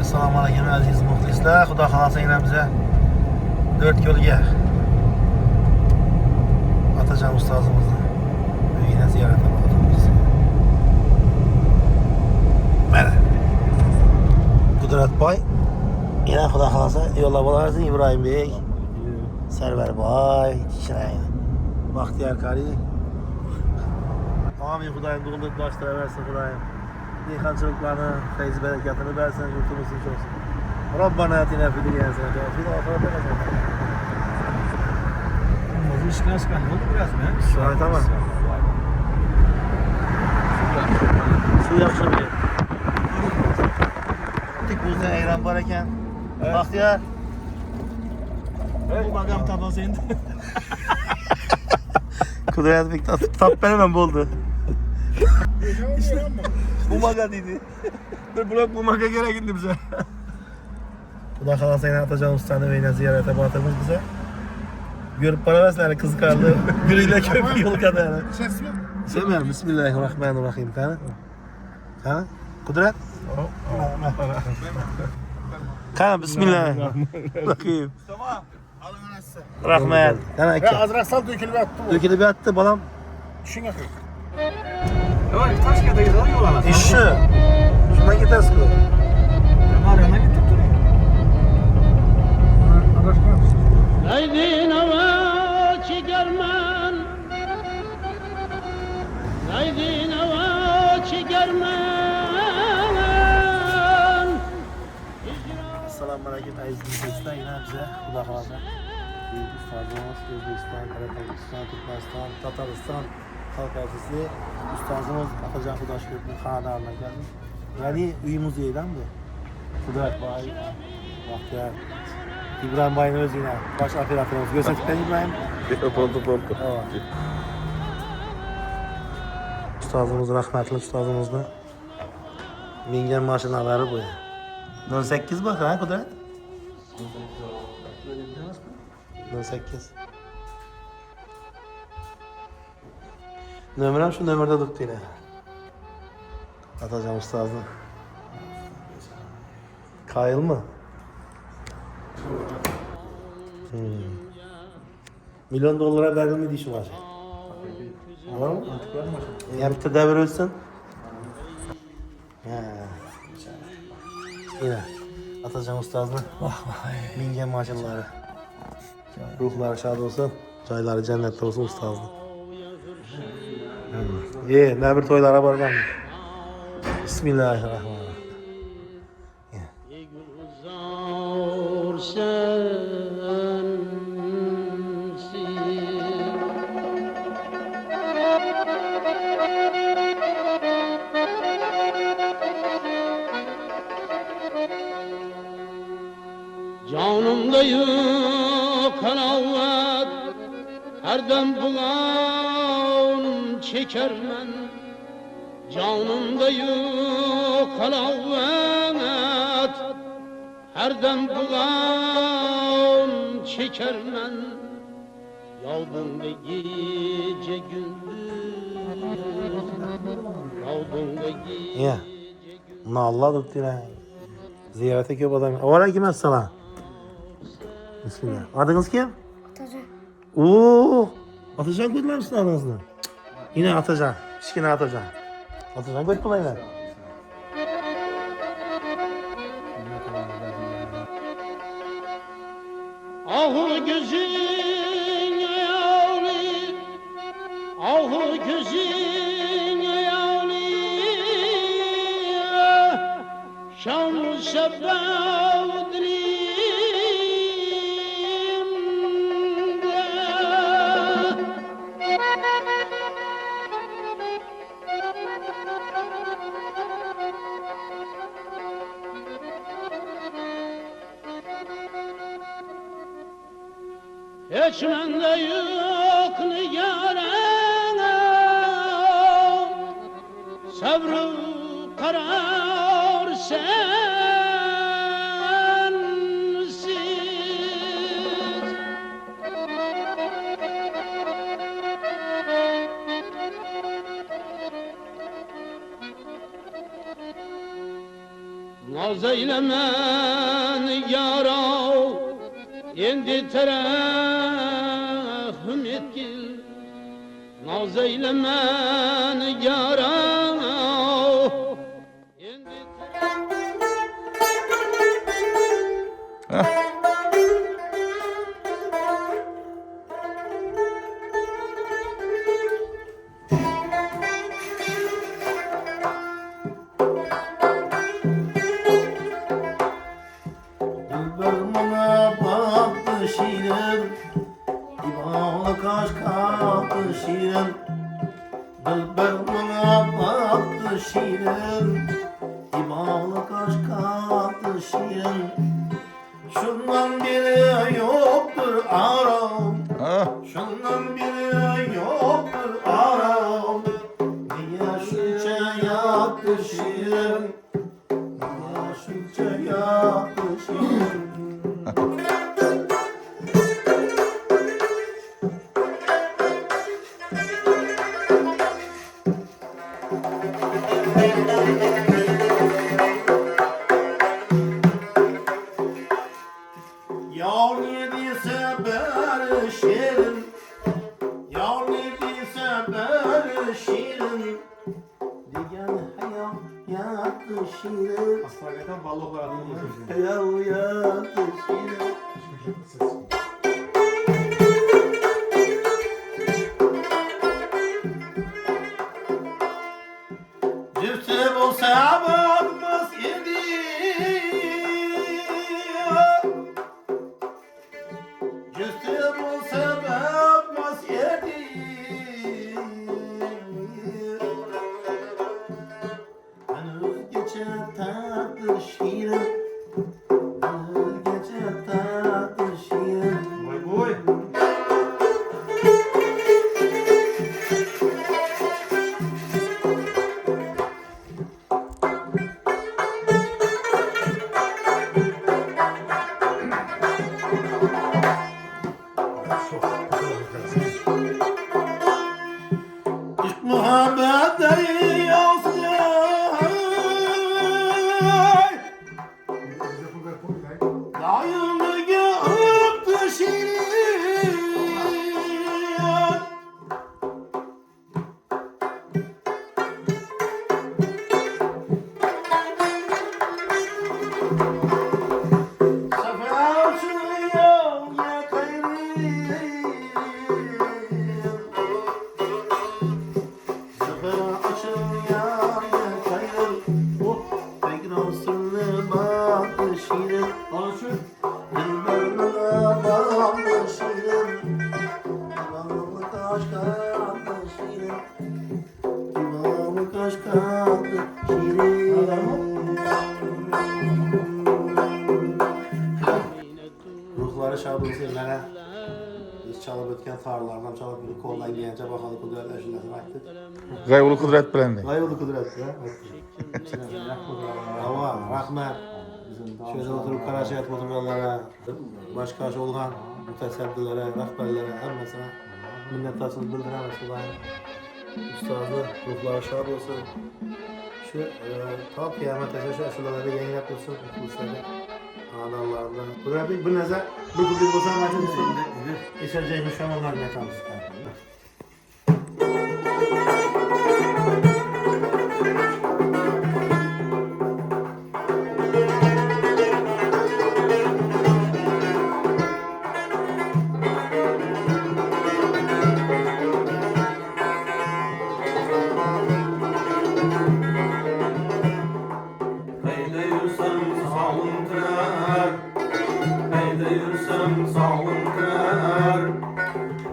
Assalomu alaykum aziz muxlislar. Xudo xolasa yana biza 4 yo'lga Atajon ustozimizni uyine ziyorat qilamiz. Mana Qudratboy yana xudo xolasa yo'llab olarsiz. Ibrohimbek, Sarvarboy, Chirayli, Baxtiyor Karim. Amin Xudoyim do'ldirib boshtiraversin Xudoyim. Dehqonchiliklarni fayz barakatini bersin, yurtimiz tinch olsin. Robbana atina fid dunya hasanatan va fil oxirati hasanatan. O'zi ishkashgan bo'ldi birazmi? Shu aytaman. Suv yaxshimi? Tik o'zida ayron bor ekan. Baxtiyor. Bu bagam tabasa endi. Qudratbek tap beraman bo'ldi. Bumaga dedi. Bir blok bumaga kerak endi bize. Xudo xolasa yana Atajon ustani uyine ziyorata boramiz biza. Görüp boraversinlar qiziqarli. Guringlar ko'p yo'lkada. Semer bismillahirrohmanirrohim. Qani? Qani? Qudrat? Qani bismillahirrohmanirrohim. Tamam. Alın anası. Rahmat. Qani aka? Azraq sal dökülüp attı. Dökülüp yattı balam. Düşünge koy. Yok, Taşkent'e yol alasın. İşi. Şuna gidersin ku. Arayana gittik duruyor. Zaydin hava çigermen Zaydin hava çigermen Assalomu alaykum aziz muxlislar. Yana biza Xudo xolasa ustozimiz O'zbekiston, Qirg'iziston, Turkmaniston, Tatariston xalq artisti ustozimiz Atajon Xudoshkuyevning xonadonidan keldi. Ya'ni uy muzeyidan bu. Qudratboy, Baxtiyor, Ibrohimboyni o'zinglar bosh operatorimiz ko'rsatgan Ibrohim. Bo'ldi. Ustozimiz rahmatli ustozimizni mingan mashinalari bu. 08 bak ha Qudrat? 08. Nömrem şu nömrede tuttu yine. Atacan ustazın. Kayıl mı? Milyon dolara verdim mi dişi var? Var mı? Ya bir tedavi ölsün. Yine Atacan ustazın. Mingen maşalları. Ruhları şad olsun. Çayları cennette olsun ustazın. Ne bir toylara bargan. Bismillahirrahmanirrahim. Zor sensin Canımda yok kanaat her dem bulan çekermen Canımda yok kanaat her dem bulan çekermen Yağdın ve gece gündüz Yağdın ve gece Ya. Bunu Allah tuttu yine. Ziyarete köp adam. Aleyküm assalam. Bismillah. Adınız kim? Atacan. Oo. Atacan koydular mısın adınızı? Yine Atacan. Şikine Atacan. Atacan koydu bulaylar. Ahu gözün yağlı Ahu gözün yağlı Şam şebbet dilimde Hiç mende yok nigârâna Sabrı karar sensiz naz eylemen yara endi terahüm etgil naz eylemen yara endi Bana baktı şirin, İmalı kaş kalktı şirin. Dilber bana baktı şirin, İmalı kaş kalktı şirin. Şundan biri yoktur aram, şundan biri yoktur aram. Niye şunca yaptı şirin, niye şunca yaptı şirin. Yar yediyse beri şirin, yar yediyse beri şirin. Digen hayal yattı şirin, Hakikaten ballı var. hayal yattı şirin. Cüftü bulsa bakmaz idi. Cüftü bulsa bakmaz idi. Henüz gece tatlı şirin, henüz gece tatlı şirin. Vay boy. İşk muhabbet değilsin. Dayımı gördü şirin. Sefer açılıyor ya kayrin. Sefer açılıyor ya kayrin. Oh, tekrar sırrı baktı şirin. Alışın. Dilberine baktı şirin. İmamı kaş kalktı şirin. İmamı kaş kalktı şirin. Ruhları şad olsun mənə. Biz çalıb ötken tarlardan çalıb bir koldan giyince bakalım kudret eşiləsin aktif. Gayvulu kudret bilendi. Hayırlı kudret ya. Ama rahmet. Şöyle oturup Karaşa oturmalara, başkaşı olğan mütəsəddilere, rəhbərlərə, həmməsinə minnətdarsınız bildirəməz olayım. Üstazı ruhları şad olsun. Şu ta kıyametə şu əsrlərdə yeniləb dursun müxlisləri. Adamlarında. Kudret bir nəzər, bir kudret olsa mətin üstündə. İşəcək müşəm onlar mətanız. Haydi yürüsem sağlım kırar, haydi yürüsem sağlım kırar.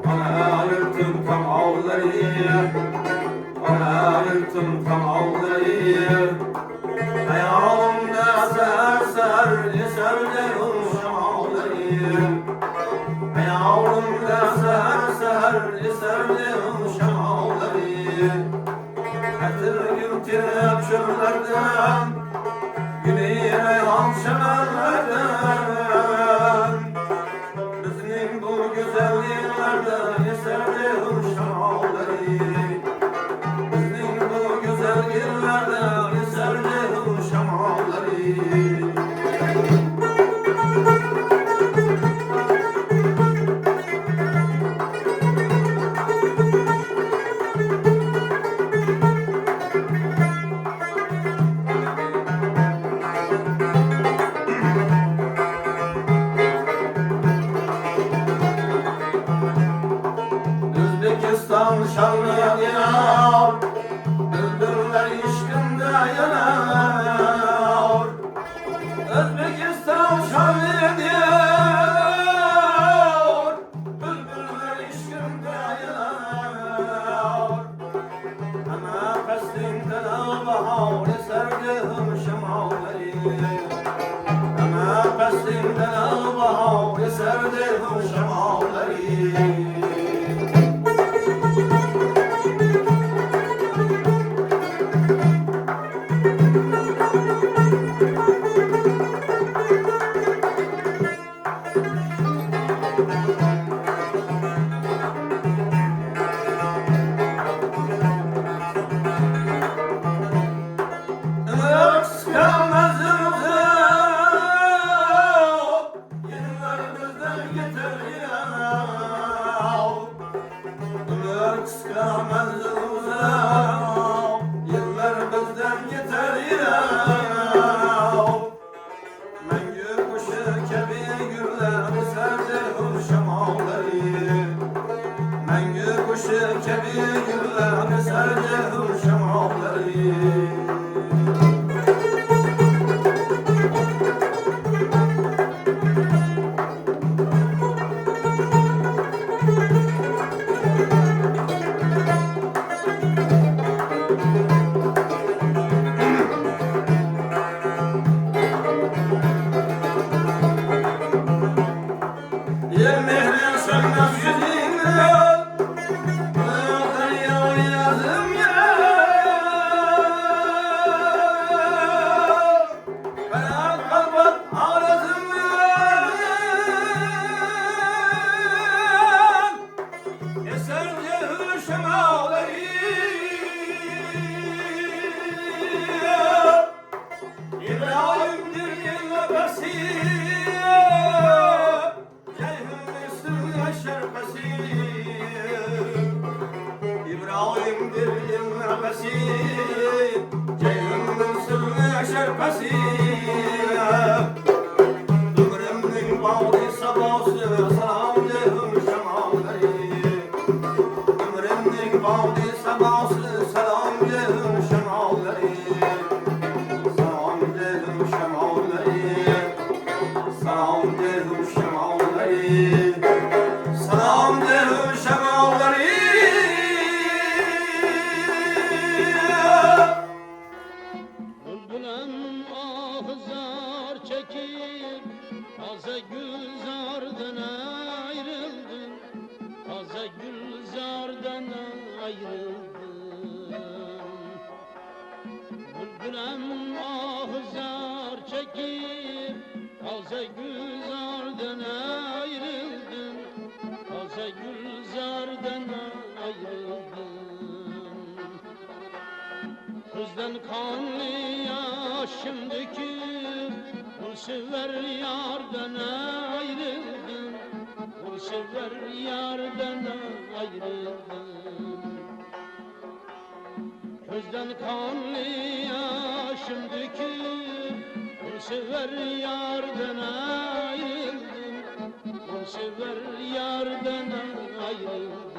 Ana yırtım tam ağları, ana yırtım tam ağları. Ayağımda ser eserlerim şamaları. Ayağımda ser eserlerim şamaları. Getir gürtüp çöllerden, güneye reyhan şemerlerden. Bizim bu güzelliklerden eserlerim şamaları. Bizim bu güzel yerlerden eserlerim şamaları. Felak kalbat ağrısından eser cehür şemaları İbrahim'dir nefesi cehür üstüne şerfesi İbrahim'dir nefesi cehür üstüne şerfesi Ömrümün bağlı sabahsı salam cehür şemaları Ömrümün bağlı sabahsı salam cehür şemaları Salam cehür şemaları Salam cehür şemaları Salam cehür şemaları Bülbülem ahzar çekip taze gülzardan ayrıldım. Taze gülzardan ayrıldım. Bülbülem ahzar çekip taze gülzardan ayrıldım. Taze gülzardan ayrıldım. Gözden kanlı yaşım döküp bu sever yardan ayrıldım. Bu sever yardan ayrıldım. Gözden kanlı yaşım döküp bu sever yardan ayrıldım. Bu sever yardan ayrıldım.